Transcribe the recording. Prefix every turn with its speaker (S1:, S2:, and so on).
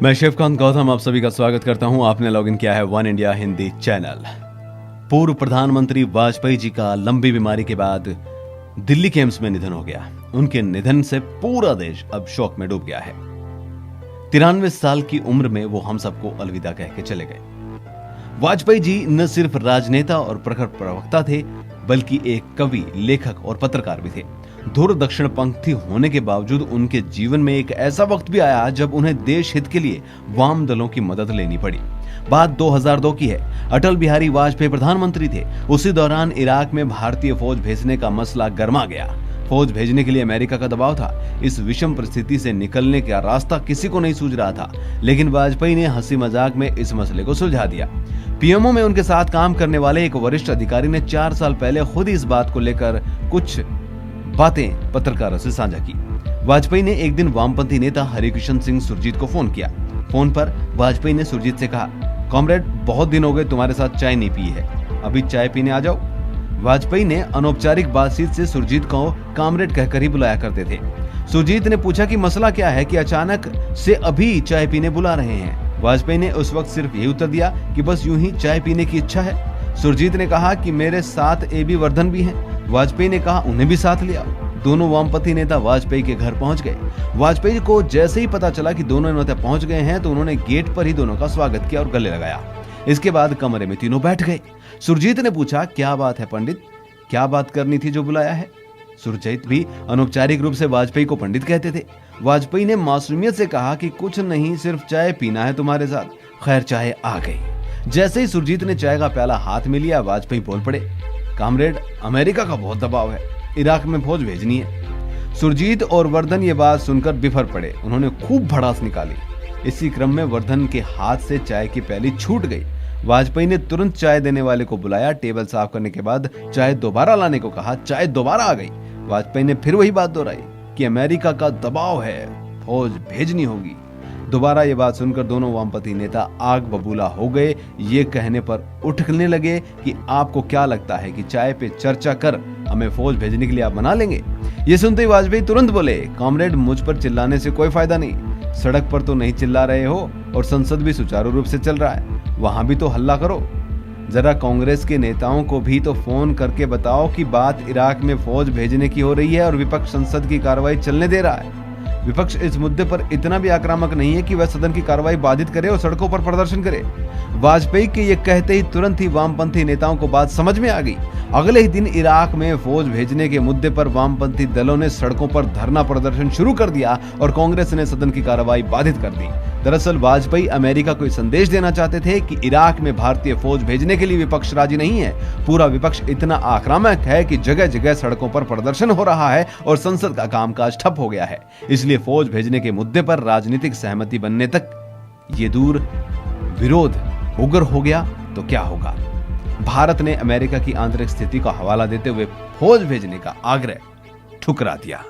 S1: मैं शिवकांत गौतम आप सभी का स्वागत करता हूं। आपने लॉगिन किया है वन इंडिया हिंदी चैनल। पूर्व प्रधानमंत्री वाजपेयी जी का लंबी बीमारी के बाद दिल्ली के एम्स में निधन हो गया। उनके निधन से पूरा देश अब शोक में डूब गया है। 93 साल की उम्र में वो हम सबको अलविदा कह के चले गए। वाजपेयी जी न सिर्फ राजनेता और प्रखर प्रवक्ता थे, बल्कि एक कवि, लेखक और पत्रकार भी थे। दूर दक्षिणपंथी होने के बावजूद उनके जीवन में एक ऐसा वक्त भी आया जब उन्हें देश हित के लिए वाम दलों की मदद लेनी पड़ी। बात 2002 की है। अटल बिहारी वाजपेयी प्रधानमंत्री थे। उसी दौरान इराक में भारतीय फौज भेजने का मसला गर्मा गया। फौज भेजने के लिए अमेरिका का दबाव था। इस विषम परिस्थिति से निकलने का रास्ता किसी को नहीं सूझ रहा था, लेकिन वाजपेयी ने हंसी मजाक में इस मसले को सुलझा दिया। पीएमओ में उनके साथ काम करने वाले एक वरिष्ठ अधिकारी ने 4 साल पहले खुद इस बात को लेकर कुछ बातें पत्रकारों से साझा की। वाजपेयी ने एक दिन वामपंथी नेता हरिकिशन सिंह सुरजीत को फोन किया। फोन पर वाजपेयी ने सुरजीत से कहा, कॉमरेड, बहुत दिन हो गए तुम्हारे साथ चाय नहीं पी है, अभी चाय पीने आ जाओ। वाजपेयी ने अनौपचारिक बातचीत से सुरजीत को कॉमरेड कहकर ही बुलाया करते थे। सुरजीत ने पूछा कि मसला क्या है कि अचानक से अभी चाय पीने बुला रहे हैं। वाजपेयी ने उस वक्त सिर्फ यही उत्तर दिया कि बस यूं ही चाय पीने की इच्छा है। सुरजीत ने कहा कि मेरे साथ एबी वर्धन भी हैं। वाजपेयी ने कहा उन्हें भी साथ लिया। दोनों वामपंथी नेता वाजपेयी के घर पहुंच गए। वाजपेयी को जैसे ही पता चला कि दोनों नेता पहुंच गए हैं तो उन्होंने गेट पर ही दोनों का स्वागत किया और गले लगाया। इसके बाद कमरे में तीनों बैठ गए। सुरजीत ने पूछा, क्या बात है पंडित, क्या बात करनी थी जो बुलाया है? सुरजीत भी अनौपचारिक रूप से वाजपेयी को पंडित कहते थे। वाजपेयी ने मासूमियत से कहा कि कुछ नहीं, सिर्फ चाय पीना है तुम्हारे साथ। खैर, चाय आ गई। जैसे ही सुरजीत ने चाय का प्याला हाथ में लिया, वाजपेयी बोल पड़े, कॉमरेड, अमेरिका का बहुत दबाव है, इराक में फौज भेजनी है। सुरजीत और वर्धन ये बात सुनकर बिफर पड़े। उन्होंने खूब भड़ास निकाली। इसी क्रम में वर्धन के हाथ से चाय की प्याली छूट गई। वाजपेयी ने तुरंत चाय देने वाले को बुलाया। टेबल साफ करने के बाद चाय दोबारा लाने को कहा। चाय दोबारा आ गई। वाजपेयी ने फिर वही बात दोहराई कि अमेरिका का दबाव है, फौज भेजनी होगी। दोबारा ये बात सुनकर दोनों वामपंथी नेता आग बबूला हो गए। ये कहने पर उठने लगे कि आपको क्या लगता है कि चाय पे चर्चा कर हमें फौज भेजने के लिए आप मना लेंगे? ये सुनते ही वाजपेयी तुरंत बोले, कॉमरेड, मुझ पर चिल्लाने से कोई फायदा नहीं। सड़क पर तो नहीं चिल्ला रहे हो और संसद भी सुचारू रूप से चल रहा है, वहां भी तो हल्ला करो। जरा कांग्रेस के नेताओं को भी तो फोन करके बताओ कि बात इराक में फौज भेजने की हो रही है और विपक्ष संसद की कार्रवाई चलने दे रहा है। विपक्ष इस मुद्दे पर इतना भी आक्रामक नहीं है कि वह सदन की कार्रवाई बाधित करे और सड़कों पर प्रदर्शन करे। वाजपेयी के ये कहते ही तुरंत ही वामपंथी नेताओं को बात समझ में आ गई। अगले ही दिन इराक में फौज भेजने के मुद्दे पर वामपंथी दलों ने सड़कों पर धरना प्रदर्शन शुरू कर दिया और कांग्रेस ने सदन की कार्रवाई बाधित कर दी। दरअसल वाजपेयी अमेरिका को संदेश देना चाहते थे कि इराक में भारतीय फौज भेजने के लिए विपक्ष राजी नहीं है। पूरा विपक्ष इतना आक्रामक है कि जगह जगह सड़कों पर प्रदर्शन हो रहा है और संसद का कामकाज ठप हो गया है। इसलिए फौज भेजने के मुद्दे पर राजनीतिक सहमति बनने तक ये दूर विरोध उग्र हो गया तो क्या होगा। भारत ने अमेरिका की आंतरिक स्थिति का हवाला देते हुए फौज भेजने का आग्रह ठुकरा दिया।